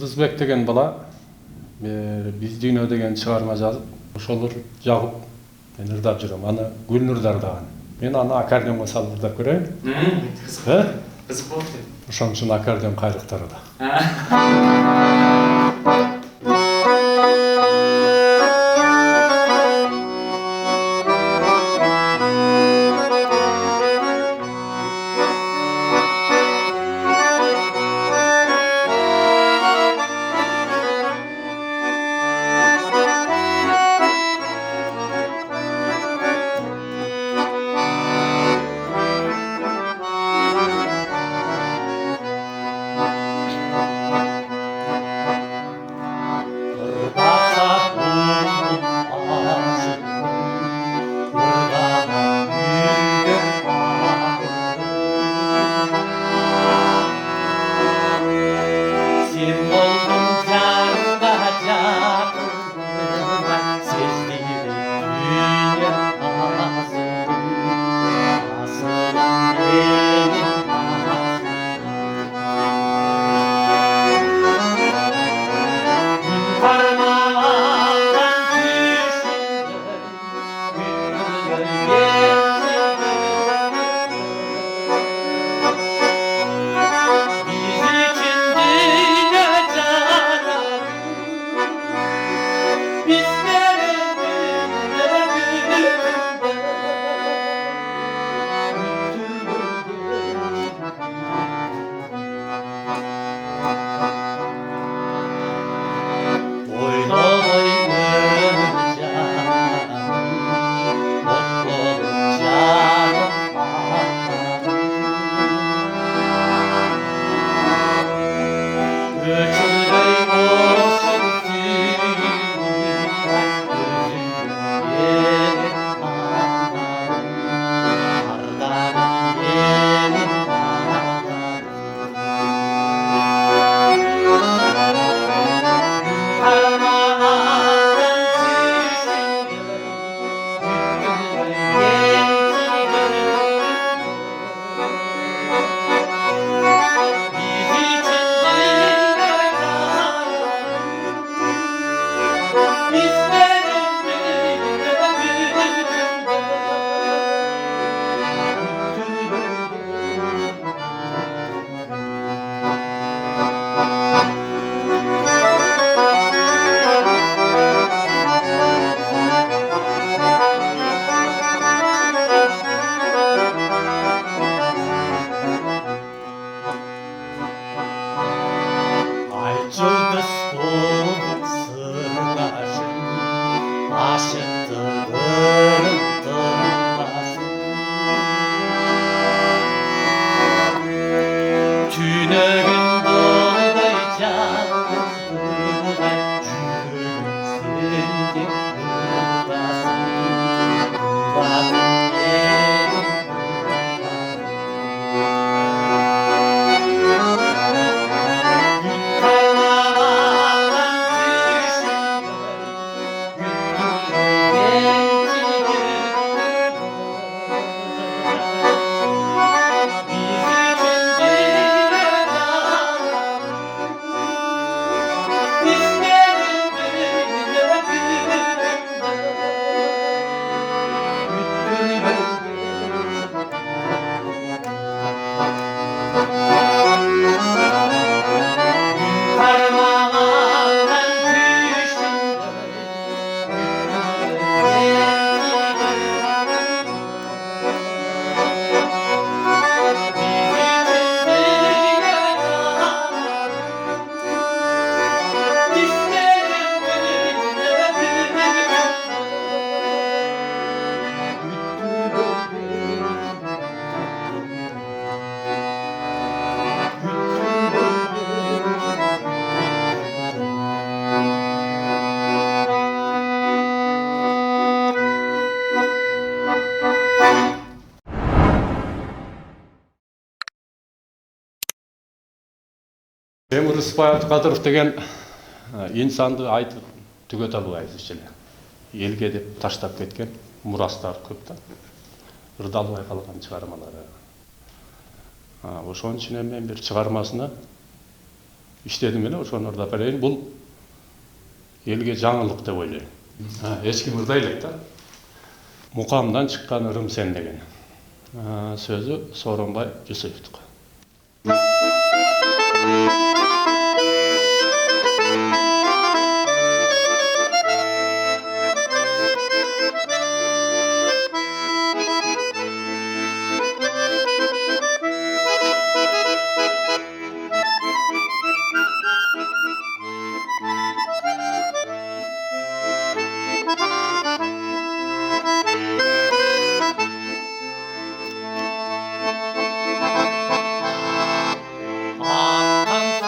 Yıldızbek degen bala biz dünya degen çıkarma жазып, ошолор жагып мен ырдап жүрөм. Аны Гүлнур ырдаган. Мен аны аккордеонго салып ырдап көрөйүн. Кызык болот. Ошон үчүн аккордеон кайрыктары да. Темир Исбаев деген инсанды айтып түгете албайбыз ичеле. Элге деп таштап кеткен мурастар көп да. Ырдалбай калган чыгармалары. Ошонун ичинен мен бир чыгармасына иштедим эле, ошону ырдап берейин. Бул элге жаңылык деп ойлойм. Эч ким ырдай элек да. Мукамдан чыккан ырым сен деген. Сөзү Сооронбай Жусуповдуку. Atan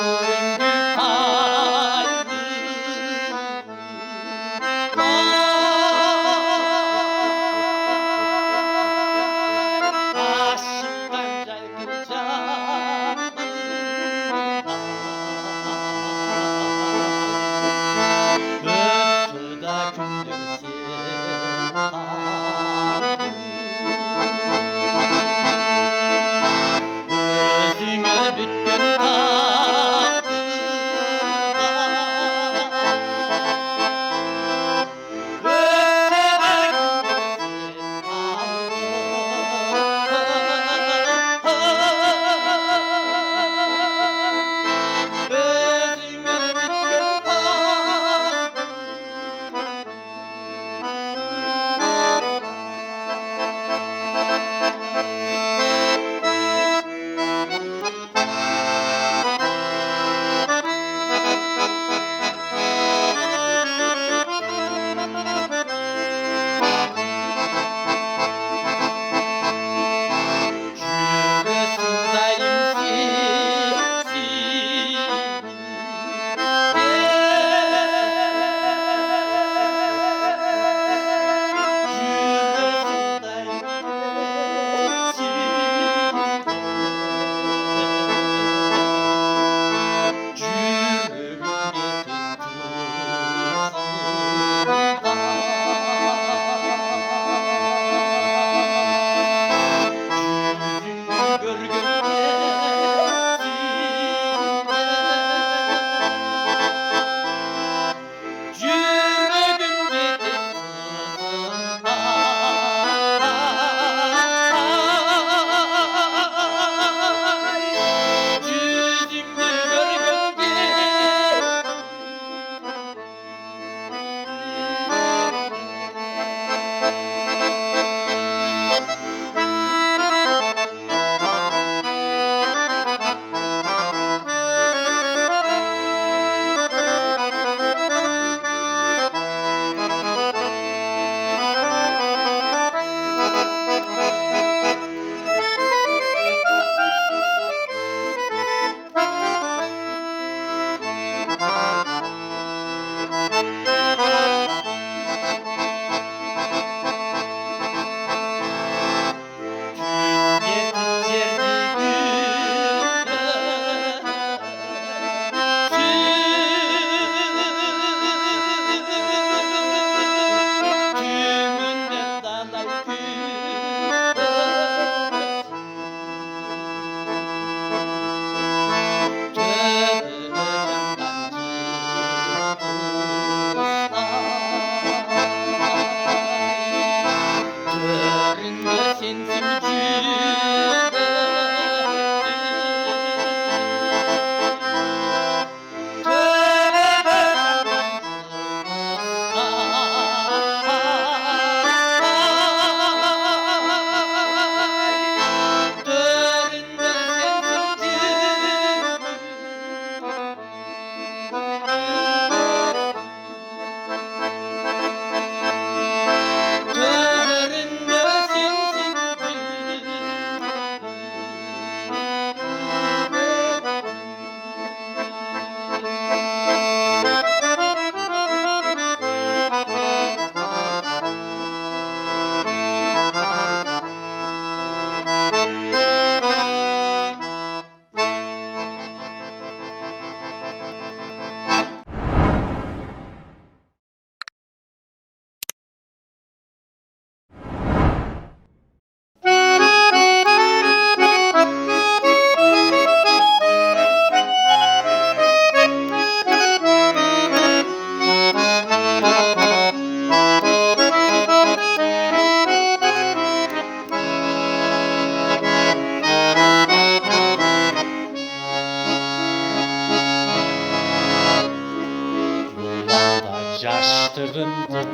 Жаштығымдың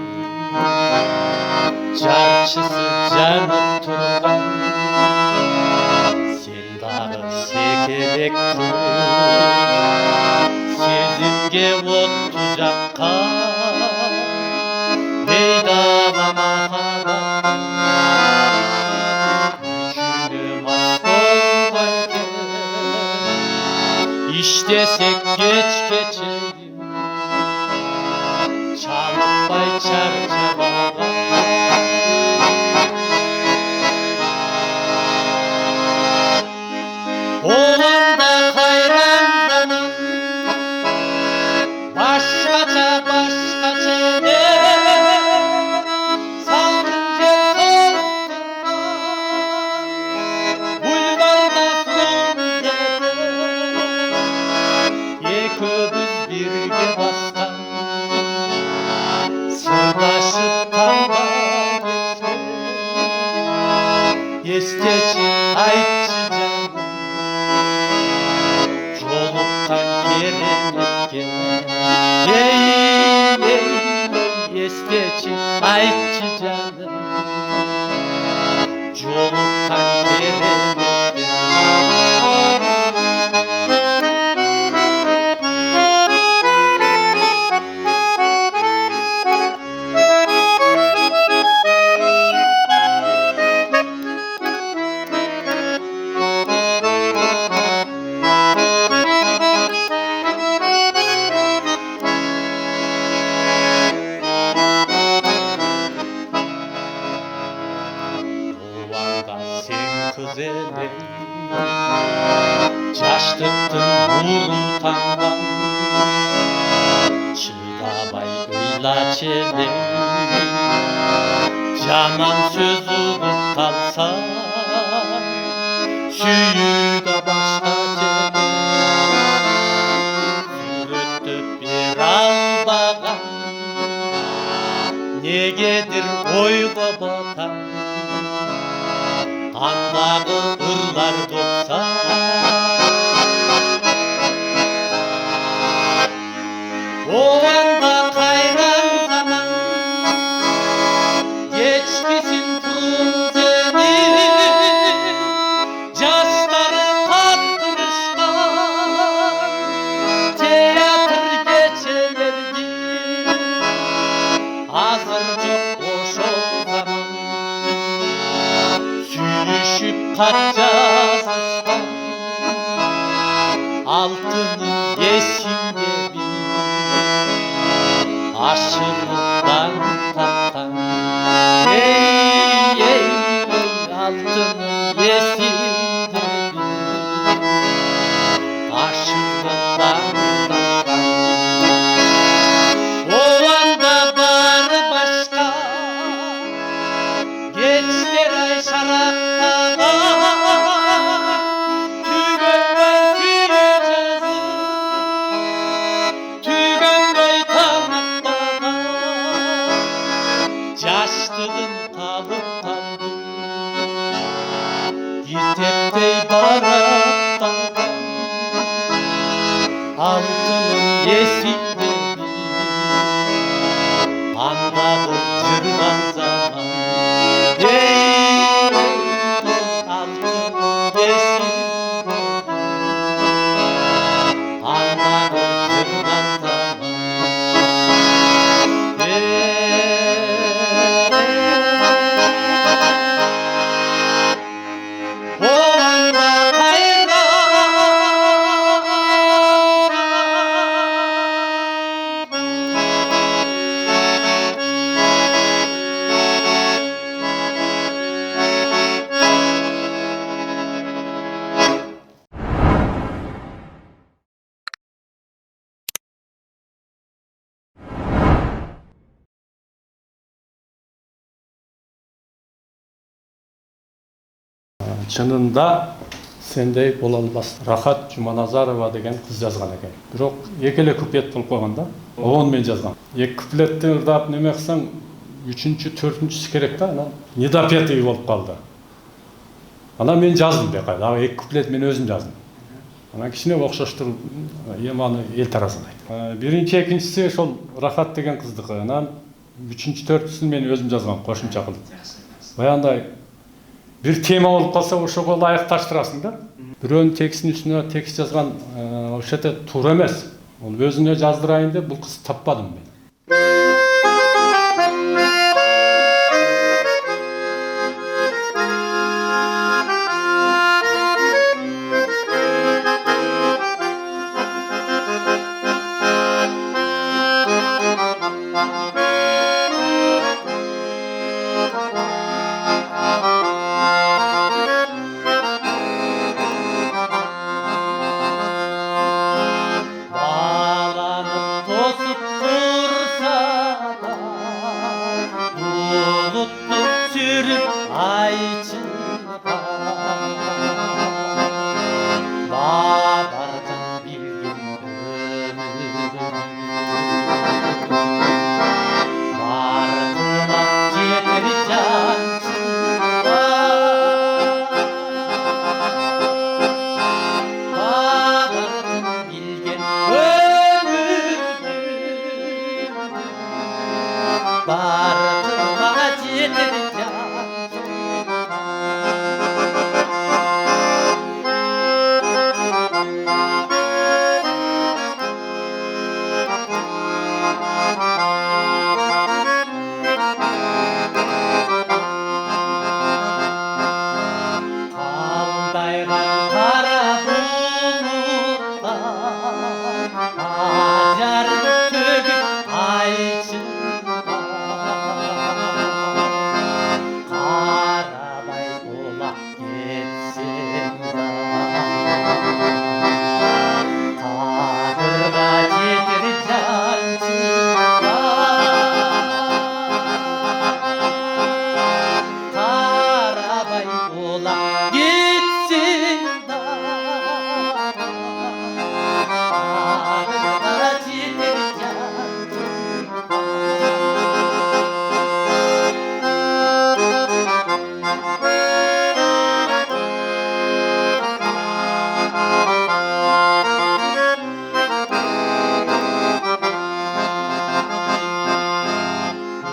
жаршысы жанып тұрған сен дағы секелектің сезімге отты жаққан мейдағы махаббаттың жүні мас болған кез İştesek geç geçeyim Çalıpay çarşabağa O anda hayranlanın Başkaça ne Salgınca soğukturma Bulvarda flonda Ekibіз birge басқан сырдашып таңда кеткен естечі айтшы жаным жолыққан кереметке ей естечі айтшы жаным жолыққан кереметке Kız elin Жаштықтың нұрын таңдан Шыдабай ыйлачы елен Жаман сөз ұғып қалса Сүйігі башқачы Сүрөттіп бер албаған Негедір ойға батан Anladı ırlar doksan O anda kayran zaman Geçmişin kurun seni Yaşları tattırışkan Teatr gecelerdi Hazır çok boş o zaman Sürüşüp kaçacağızdan Altının yeşinde bir Aşırılıktan tattan Ey altının yeşinde bir Aşırılıktan tattan O anda var başka Geçler ay şaraptağa Tügönbey tanıtmağa Yaştığım kalıp kaldı Yiteptey barattan Altının yesinde Anladım cırman zaman Чынында сендей бола албас. Рахат Жуманазарова деген кыз жазган экен. Бирок эки эле куплет болуп койгон да. Оон мен жазгам. Эки куплетти ырдап неме кылсаң, үчүнчү, төртүнчүсү керек да, анан недопетый болуп калды. Анан мен жаздым бекай. Дагы эки куплет мен өзүм жаздым. Анан кичине окшоштуруп эми аны эл тарасын айтып. Биринчи, экинчиси ошол Рахат деген кыздыкы. Анан үчүнчү, төртүнчүсүн мен өзүм жазгам кошумча кылып. Баягындай бир тема болуп калса ошого ылайыкташтырасың да. Бирөөнүн текстинин үстүнө текст жазган вообще туура эмес. Ол өзүнө жаздырайын деп бул кызды таппадым мен. Bağlanıp tosup dursa da bulutlu sürüp ay çıkar. Babardım bilgin ömrüm Varlığına getir can Babardım bilgin Barkıma yedireceğim Kaldaygan kara bulutlar Acar tөгüp ay çıkar Karabay ulak geçsin Kadırga getir can Karabay ulak gitsin Kadırga getir can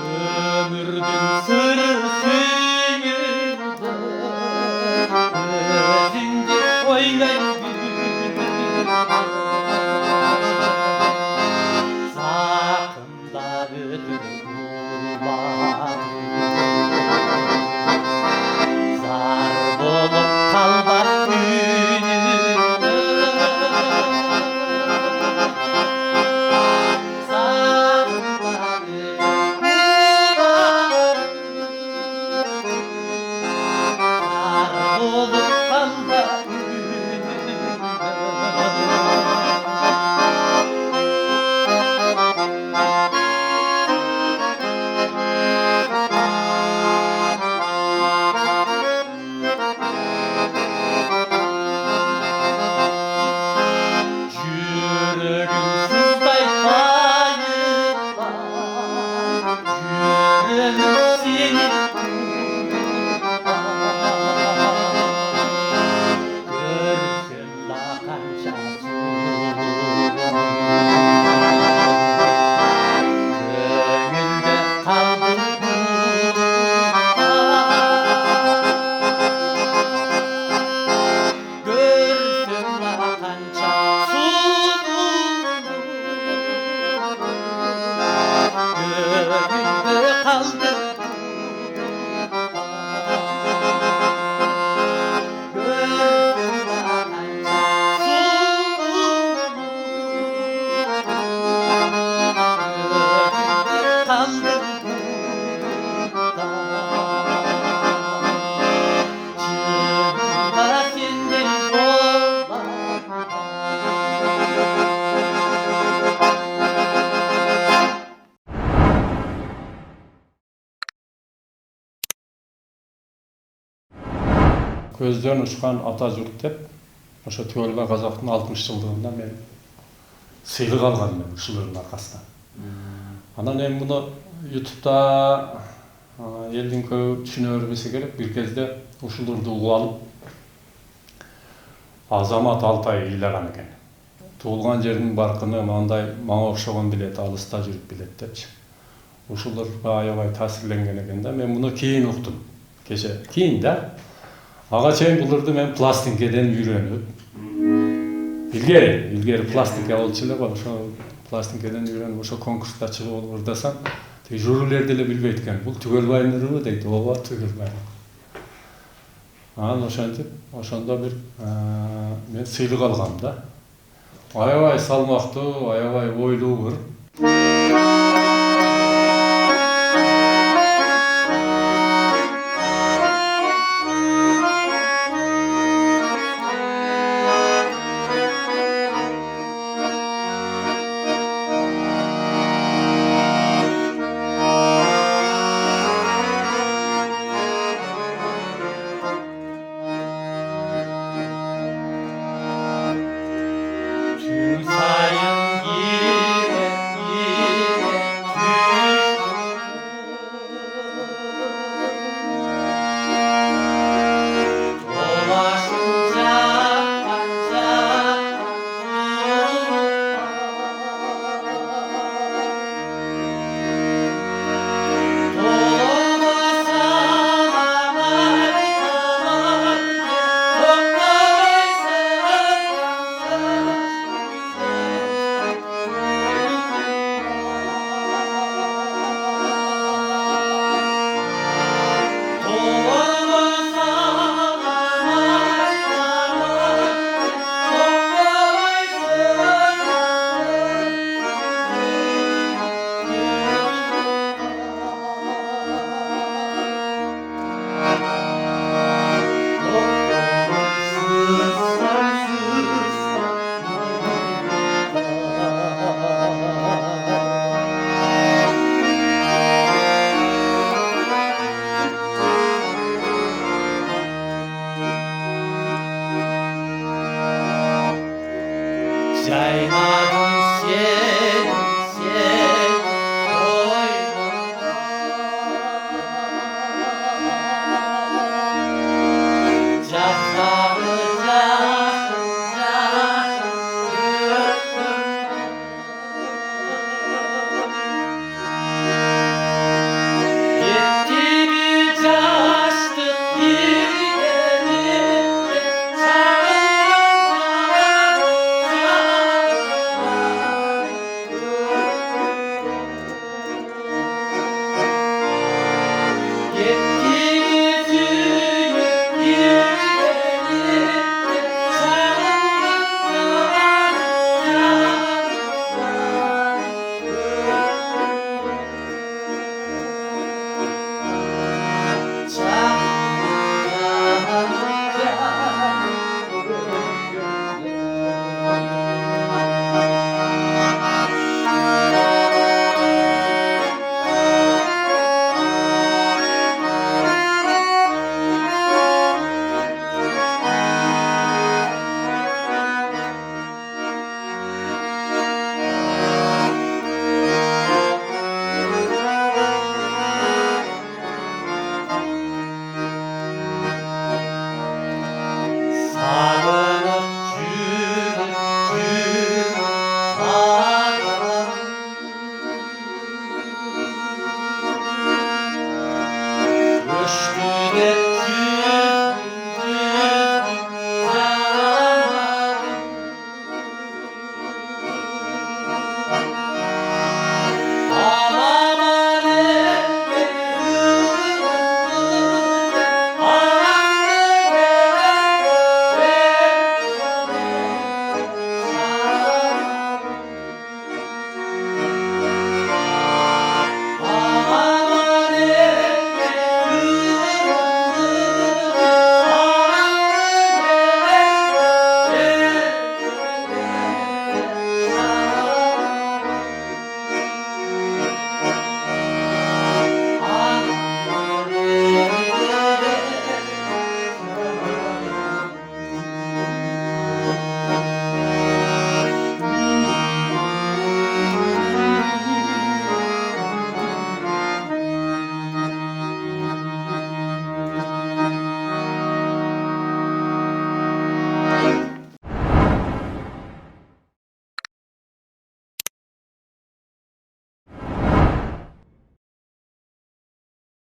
Ömürdün sırrı suyunda Özünde oynayıp Sakın da ödür bulmadın Zar bolup kalbar gününde Sakın da ödür Zar bolup kalbar gününde Yüreğim sızday bayıklar Yüreğim seni Görsem da kança Gönlünde kaldım Görsem da kança Gönlünde kaldım Көздөн учкан ата журт деп ошо Төгөлбай казактын 60 жылдыгында мен сыйлык алгам мен ушулардын аркасынан. Анан эми муну YouTube'da элдин көбү түшүнө бербесе керек, бир кезде ушуларды угуп алып Азамат Алтай ыйлаган экен. Туулган жердин баркыны мындай мага окшогон билет, алыста жүрүп билет депчи. Ушулар аябай таасирленген экен да. Мен муну кийин уктум. Кеше кийин да. Ага чейин буларды мен пластинкеден үйрөнүп, илгери пластинка болчу эле го, ошо пластинкеден үйрөнүп ошо конкурста чыгып ырдасам, тиги жюрилер деле билбейт экен. Бул Түгөлбайдын ырыбы дейт. Ооба, Түгөлбай. Анан ошентип, ошондо бир мен сыйлык алгам да. Аябай салмактуу, аябай ойлуу ыр.